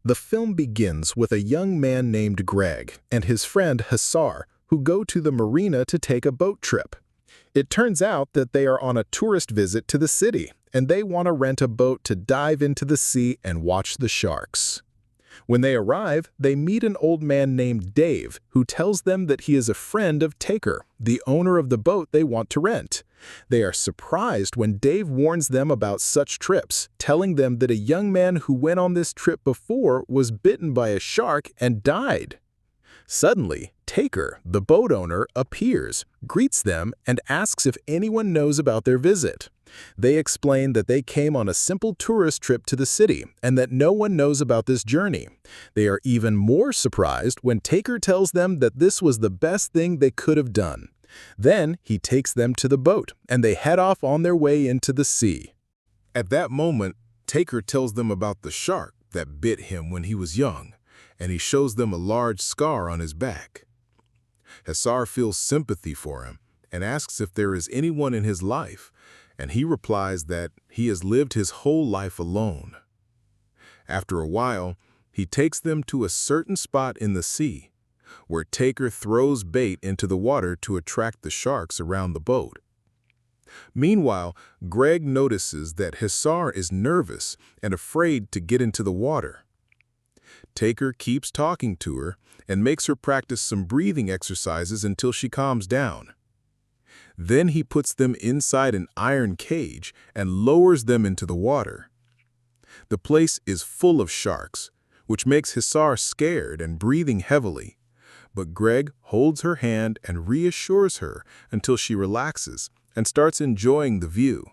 The film begins with a young man named Greg and his friend Hussar who go to the marina to take a boat trip. It turns out that they are on a tourist visit to the city, and they want to rent a boat to dive into the sea and watch the sharks. When they arrive, they meet an old man named Dave who tells them that he is a friend of Taker, the owner of the boat they want to rent. They are surprised when Dave warns them about such trips, telling them that a young man who went on this trip before was bitten by a shark and died. Suddenly, Taker, the boat owner, appears, greets them, and asks if anyone knows about their visit. They explain that they came on a simple tourist trip to the city and that no one knows about this journey. They are even more surprised when Taker tells them that this was the best thing they could have done. Then he takes them to the boat, and they head off on their way into the sea. At that moment, Taker tells them about the shark that bit him when he was young, and he shows them a large scar on his back. Hussar feels sympathy for him and asks if there is anyone in his life, and he replies that he has lived his whole life alone. After a while, he takes them to a certain spot in the sea, where Taker throws bait into the water to attract the sharks around the boat. Meanwhile, Greg notices that Hussar is nervous and afraid to get into the water. Taker keeps talking to her and makes her practice some breathing exercises until she calms down. Then he puts them inside an iron cage and lowers them into the water. The place is full of sharks, which makes Hussar scared and breathing heavily. But Greg holds her hand and reassures her until she relaxes and starts enjoying the view.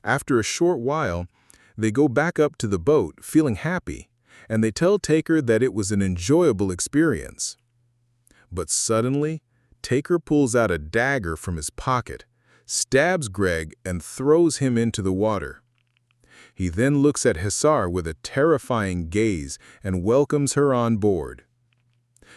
After a short while, they go back up to the boat feeling happy, and they tell Taker that it was an enjoyable experience. But suddenly, Taker pulls out a dagger from his pocket, stabs Greg, and throws him into the water. He then looks at Hussar with a terrifying gaze and welcomes her on board.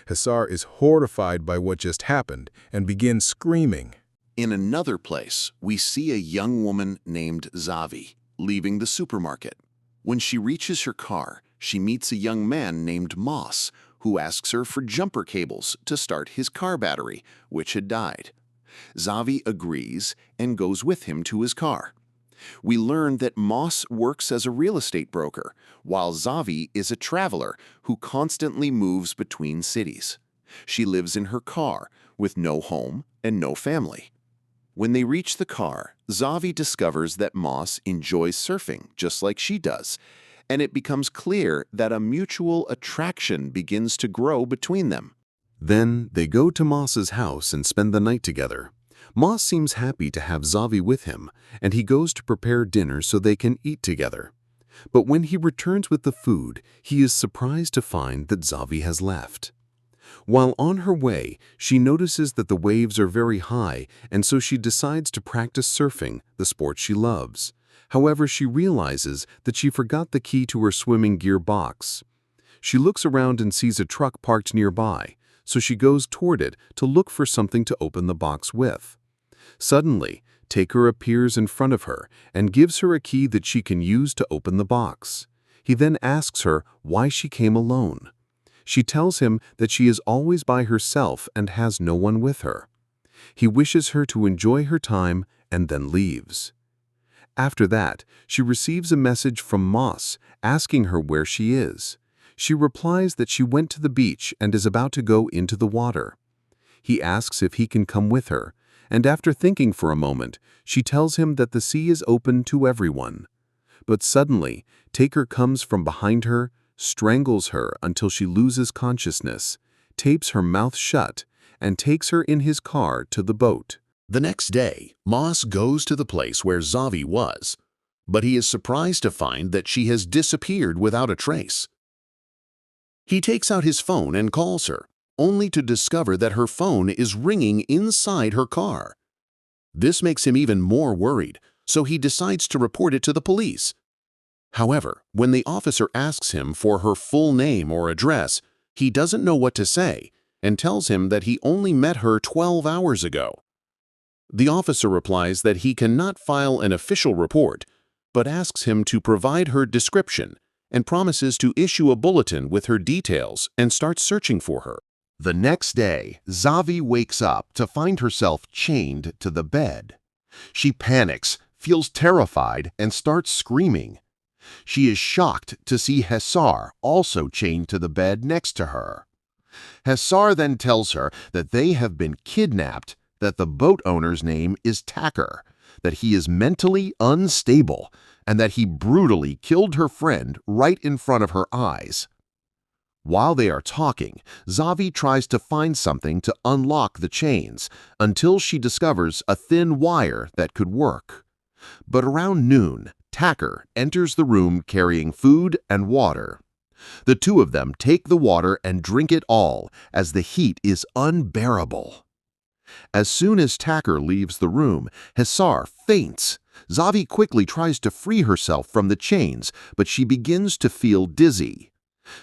Hussar is horrified by what just happened and begins screaming. In another place, we see a young woman named Zephyr leaving the supermarket. When she reaches her car, she meets a young man named Moss, who asks her for jumper cables to start his car battery, which had died. Zephyr agrees and goes with him to his car. We learn that Moss works as a real estate broker, while Zephyr is a traveler who constantly moves between cities. She lives in her car with no home and no family. When they reach the car, Zephyr discovers that Moss enjoys surfing just like she does, and it becomes clear that a mutual attraction begins to grow between them. Then they go to Moss's house and spend the night together. Moss seems happy to have Zephyr with him, and he goes to prepare dinner so they can eat together. But when he returns with the food, he is surprised to find that Zephyr has left. While on her way, she notices that the waves are very high, and so she decides to practice surfing, the sport she loves. However, she realizes that she forgot the key to her swimming gear box. She looks around and sees a truck parked nearby, so she goes toward it to look for something to open the box with. Suddenly, Taker appears in front of her and gives her a key that she can use to open the box. He then asks her why she came alone. She tells him that she is always by herself and has no one with her. He wishes her to enjoy her time and then leaves. After that, she receives a message from Moss asking her where she is. She replies that she went to the beach and is about to go into the water. He asks if he can come with her, and after thinking for a moment, she tells him that the sea is open to everyone. But suddenly, Taker comes from behind her, strangles her until she loses consciousness, tapes her mouth shut, and takes her in his car to the boat. The next day, Moss goes to the place where Zephyr was, but he is surprised to find that she has disappeared without a trace. He takes out his phone and calls her, only to discover that her phone is ringing inside her car. This makes him even more worried, so he decides to report it to the police. However, when the officer asks him for her full name or address, he doesn't know what to say and tells him that he only met her 12 hours ago. The officer replies that he cannot file an official report, but asks him to provide her description and promises to issue a bulletin with her details and start searching for her. The next day, Zephyr wakes up to find herself chained to the bed. She panics, feels terrified, and starts screaming. She is shocked to see Hessar also chained to the bed next to her. Hessar then tells her that they have been kidnapped, that the boat owner's name is Tacker, that he is mentally unstable, and that he brutally killed her friend right in front of her eyes. While they are talking, Zephyr tries to find something to unlock the chains until she discovers a thin wire that could work. But around noon, Tacker enters the room carrying food and water. The two of them take the water and drink it all, as the heat is unbearable. As soon as Tacker leaves the room, Hessar faints. Zephyr quickly tries to free herself from the chains, but she begins to feel dizzy.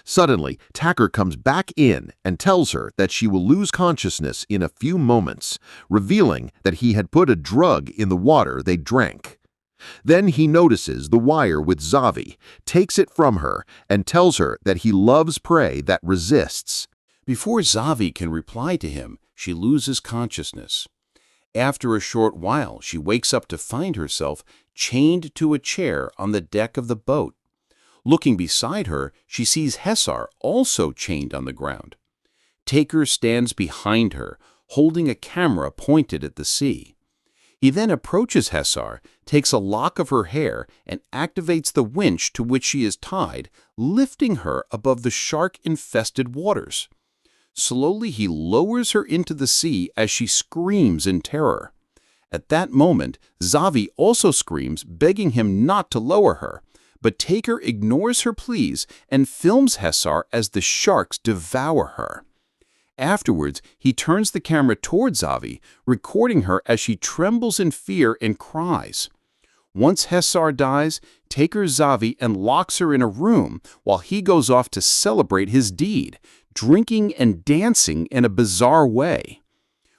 Suddenly, Tacker comes back in and tells her that she will lose consciousness in a few moments, revealing that he had put a drug in the water they drank. Then he notices the wire with Zephyr, takes it from her, and tells her that he loves prey that resists. Before Zephyr can reply to him, she loses consciousness. After a short while, she wakes up to find herself chained to a chair on the deck of the boat. Looking beside her, she sees Hessar also chained on the ground. Tacker stands behind her, holding a camera pointed at the sea. He then approaches Hessar, takes a lock of her hair, and activates the winch to which she is tied, lifting her above the shark-infested waters. Slowly he lowers her into the sea as she screams in terror. At that moment, Zephyr also screams, begging him not to lower her, but Tacker ignores her pleas and films Hessar as the sharks devour her. Afterwards, he turns the camera towards Zephyr, recording her as she trembles in fear and cries. Once Hessar dies, Tacker Zephyr and locks her in a room while he goes off to celebrate his deed, drinking and dancing in a bizarre way.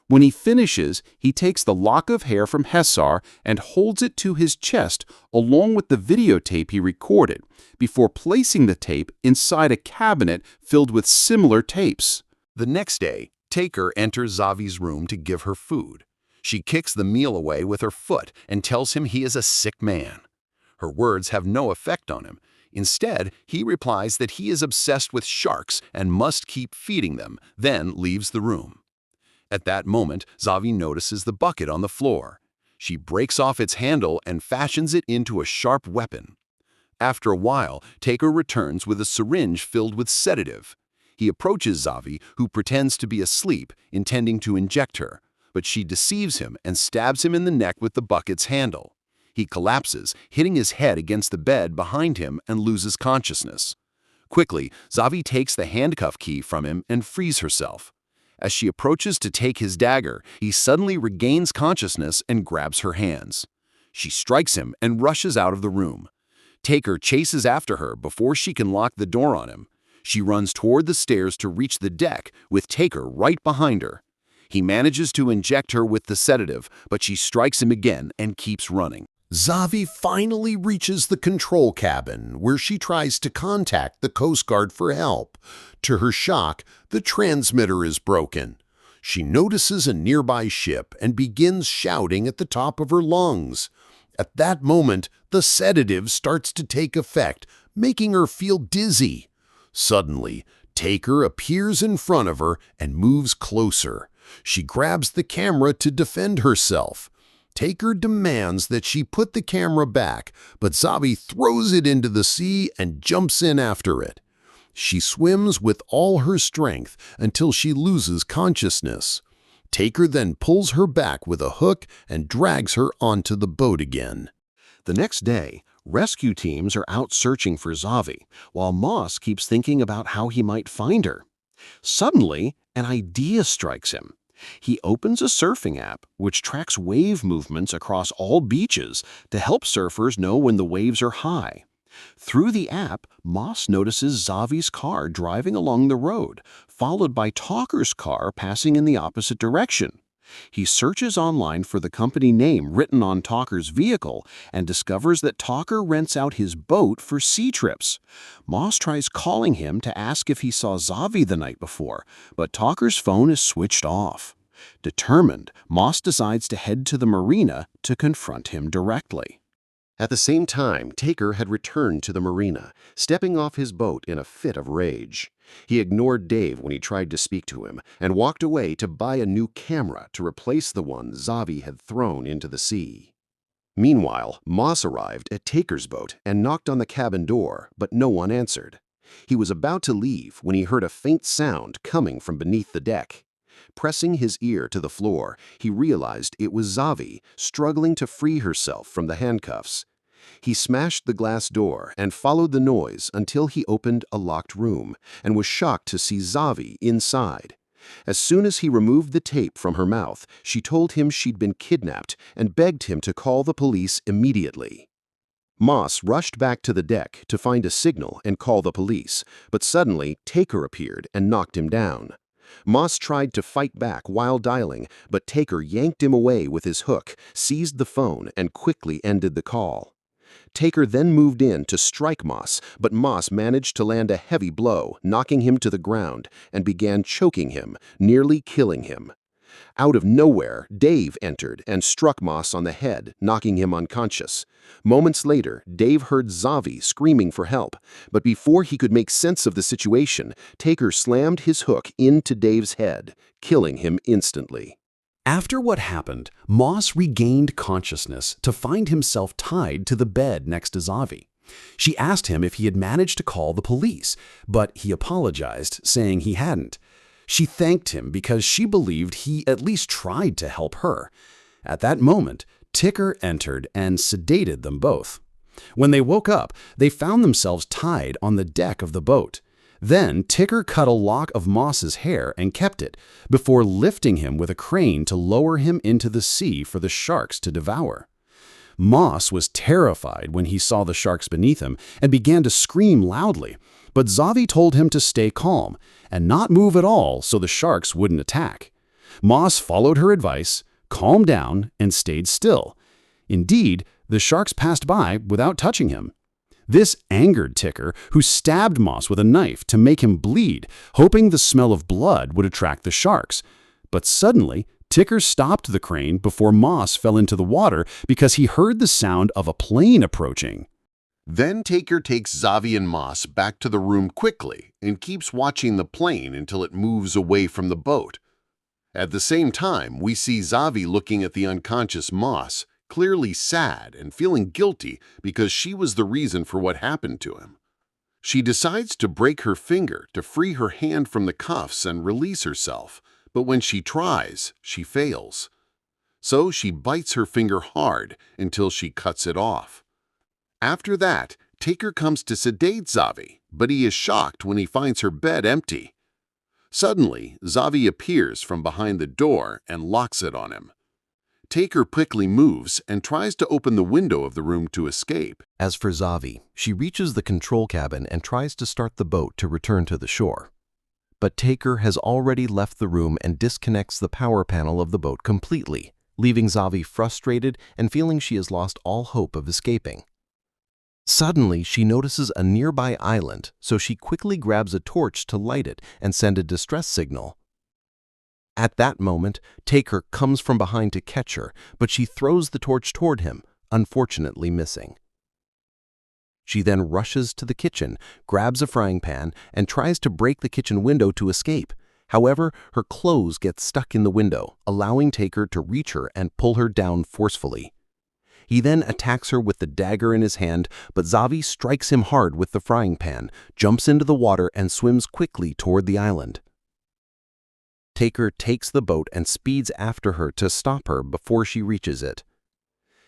When he finishes, he takes the lock of hair from Hessar and holds it to his chest along with the videotape he recorded, before placing the tape inside a cabinet filled with similar tapes. The next day, Tacker enters Zephy's room to give her food. She kicks the meal away with her foot and tells him he is a sick man. Her words have no effect on him. Instead, he replies that he is obsessed with sharks and must keep feeding them, then leaves the room. At that moment, Zephyr notices the bucket on the floor. She breaks off its handle and fashions it into a sharp weapon. After a while, Tacker returns with a syringe filled with sedative. He approaches Zephyr, who pretends to be asleep, intending to inject her, but she deceives him and stabs him in the neck with the bucket's handle. He collapses, hitting his head against the bed behind him and loses consciousness. Quickly, Zephyr takes the handcuff key from him and frees herself. As she approaches to take his dagger, he suddenly regains consciousness and grabs her hands. She strikes him and rushes out of the room. Tacker chases after her before she can lock the door on him. She runs toward the stairs to reach the deck, with Tacker right behind her. He manages to inject her with the sedative, but she strikes him again and keeps running. Zephyr finally reaches the control cabin, where she tries to contact the Coast Guard for help. To her shock, the transmitter is broken. She notices a nearby ship and begins shouting at the top of her lungs. At that moment, the sedative starts to take effect, making her feel dizzy. Suddenly, Tacker appears in front of her and moves closer. She grabs the camera to defend herself. Tacker demands that she put the camera back, but Zephyr throws it into the sea and jumps in after it. She swims with all her strength until she loses consciousness. Tacker then pulls her back with a hook and drags her onto the boat again. The next day, rescue teams are out searching for Zephyr, while Moss keeps thinking about how he might find her. Suddenly, an idea strikes him. He opens a surfing app which tracks wave movements across all beaches to help surfers know when the waves are high. Through the app, Moss notices Zephy's car driving along the road, followed by Talker's car passing in the opposite direction. He searches online for the company name written on Talker's vehicle and discovers that Talker rents out his boat for sea trips. Moss tries calling him to ask if he saw Zephyr the night before, but Talker's phone is switched off. Determined, Moss decides to head to the marina to confront him directly. At the same time, Taker had returned to the marina, stepping off his boat in a fit of rage. He ignored Dave when he tried to speak to him and walked away to buy a new camera to replace the one Zephyr had thrown into the sea. Meanwhile, Moss arrived at Taker's boat and knocked on the cabin door, but no one answered. He was about to leave when he heard a faint sound coming from beneath the deck. Pressing his ear to the floor, he realized it was Zephyr struggling to free herself from the handcuffs. He smashed the glass door and followed the noise until he opened a locked room and was shocked to see Zephyr inside. As soon as he removed the tape from her mouth, she told him she'd been kidnapped and begged him to call the police immediately. Moss rushed back to the deck to find a signal and call the police, but suddenly Taker appeared and knocked him down. Moss tried to fight back while dialing, but Taker yanked him away with his hook, seized the phone, and quickly ended the call. Taker then moved in to strike Moss, but Moss managed to land a heavy blow, knocking him to the ground, and began choking him, nearly killing him. Out of nowhere, Dave entered and struck Moss on the head, knocking him unconscious. Moments later, Dave heard Zephyr screaming for help, but before he could make sense of the situation, Taker slammed his hook into Dave's head, killing him instantly. After what happened, Moss regained consciousness to find himself tied to the bed next to Zephyr. She asked him if he had managed to call the police, but he apologized, saying he hadn't. She thanked him because she believed he at least tried to help her. At that moment, Taker entered and sedated them both. When they woke up, they found themselves tied on the deck of the boat. Then Taker cut a lock of Moss's hair and kept it, before lifting him with a crane to lower him into the sea for the sharks to devour. Moss was terrified when he saw the sharks beneath him and began to scream loudly, but Zephyr told him to stay calm and not move at all so the sharks wouldn't attack. Moss followed her advice, calmed down, and stayed still. Indeed, the sharks passed by without touching him. This angered Taker, who stabbed Moss with a knife to make him bleed, hoping the smell of blood would attract the sharks. But suddenly, Taker stopped the crane before Moss fell into the water because he heard the sound of a plane approaching. Then Taker takes Zephyr and Moss back to the room quickly and keeps watching the plane until it moves away from the boat. At the same time, we see Zephyr looking at the unconscious Moss, clearly sad and feeling guilty because she was the reason for what happened to him. She decides to break her finger to free her hand from the cuffs and release herself, but when she tries, she fails. So she bites her finger hard until she cuts it off. After that, Taker comes to sedate Zephyr, but he is shocked when he finds her bed empty. Suddenly, Zephyr appears from behind the door and locks it on him. Taker quickly moves and tries to open the window of the room to escape. As for Zephyr, she reaches the control cabin and tries to start the boat to return to the shore. But Taker has already left the room and disconnects the power panel of the boat completely, leaving Zephyr frustrated and feeling she has lost all hope of escaping. Suddenly, she notices a nearby island, so she quickly grabs a torch to light it and send a distress signal. At that moment, Taker comes from behind to catch her, but she throws the torch toward him, unfortunately missing. She then rushes to the kitchen, grabs a frying pan, and tries to break the kitchen window to escape. However, her clothes get stuck in the window, allowing Taker to reach her and pull her down forcefully. He then attacks her with the dagger in his hand, but Zephyr strikes him hard with the frying pan, jumps into the water, and swims quickly toward the island. Taker takes the boat and speeds after her to stop her before she reaches it.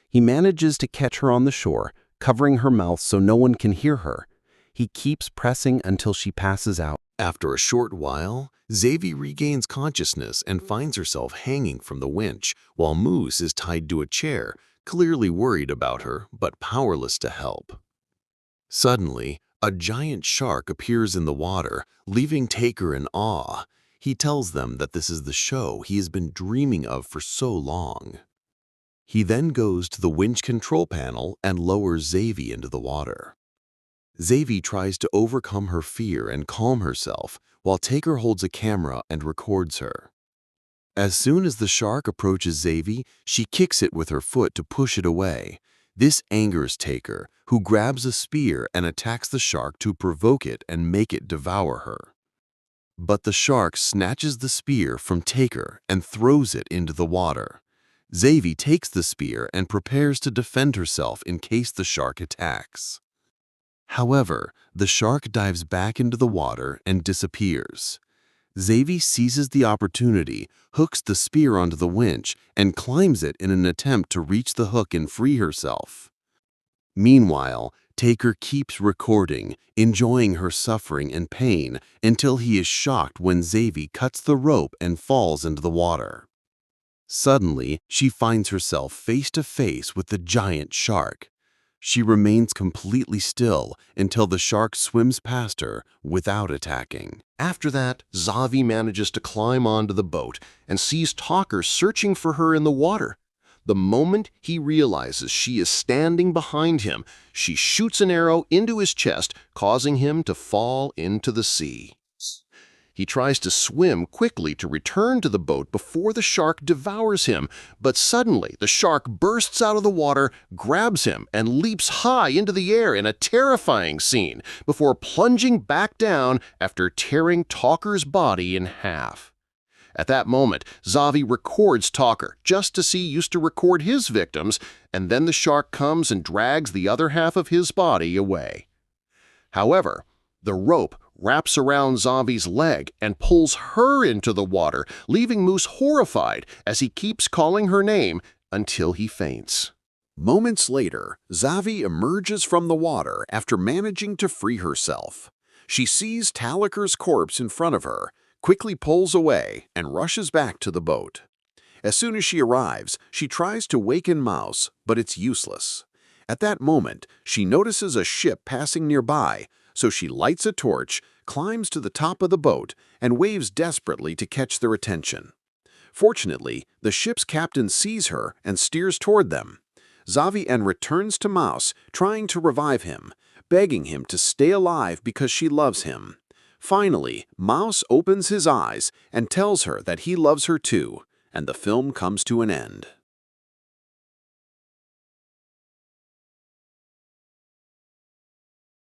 He manages to catch her on the shore, covering her mouth so no one can hear her. He keeps pressing until she passes out. After a short while, Zephyr regains consciousness and finds herself hanging from the winch, while Moose is tied to a chair, clearly worried about her but powerless to help. Suddenly, a giant shark appears in the water, leaving Taker in awe. He tells them that this is the show he has been dreaming of for so long. He then goes to the winch control panel and lowers Zephyr into the water. Zephyr tries to overcome her fear and calm herself while Taker holds a camera and records her. As soon as the shark approaches Zephyr, she kicks it with her foot to push it away. This angers Taker, who grabs a spear and attacks the shark to provoke it and make it devour her. But the shark snatches the spear from Taker and throws it into the water. Zephyr takes the spear and prepares to defend herself in case the shark attacks. However, the shark dives back into the water and disappears. Zephyr seizes the opportunity, hooks the spear onto the winch, and climbs it in an attempt to reach the hook and free herself. Meanwhile, Taker keeps recording, enjoying her suffering and pain until he is shocked when Zephyr cuts the rope and falls into the water. Suddenly, she finds herself face to face with the giant shark. She remains completely still until the shark swims past her without attacking. After that, Zephyr manages to climb onto the boat and sees Taker searching for her in the water. The moment he realizes she is standing behind him, she shoots an arrow into his chest, causing him to fall into the sea. He tries to swim quickly to return to the boat before the shark devours him, but suddenly the shark bursts out of the water, grabs him, and leaps high into the air in a terrifying scene before plunging back down after tearing Taker's body in half. At that moment, Zephyr records Taker just as he used to record his victims, and then the shark comes and drags the other half of his body away. However, the rope wraps around Zephy's leg and pulls her into the water, leaving Moose horrified as he keeps calling her name until he faints. Moments later, Zephyr emerges from the water after managing to free herself. She sees Taker's corpse in front of her, quickly pulls away, and rushes back to the boat. As soon as she arrives, she tries to waken Mouse, but it's useless. At that moment, she notices a ship passing nearby, so she lights a torch, climbs to the top of the boat, and waves desperately to catch their attention. Fortunately, the ship's captain sees her and steers toward them. Zephyr returns to Mouse, trying to revive him, begging him to stay alive because she loves him. Finally, Mouse opens his eyes and tells her that he loves her too, and the film comes to an end.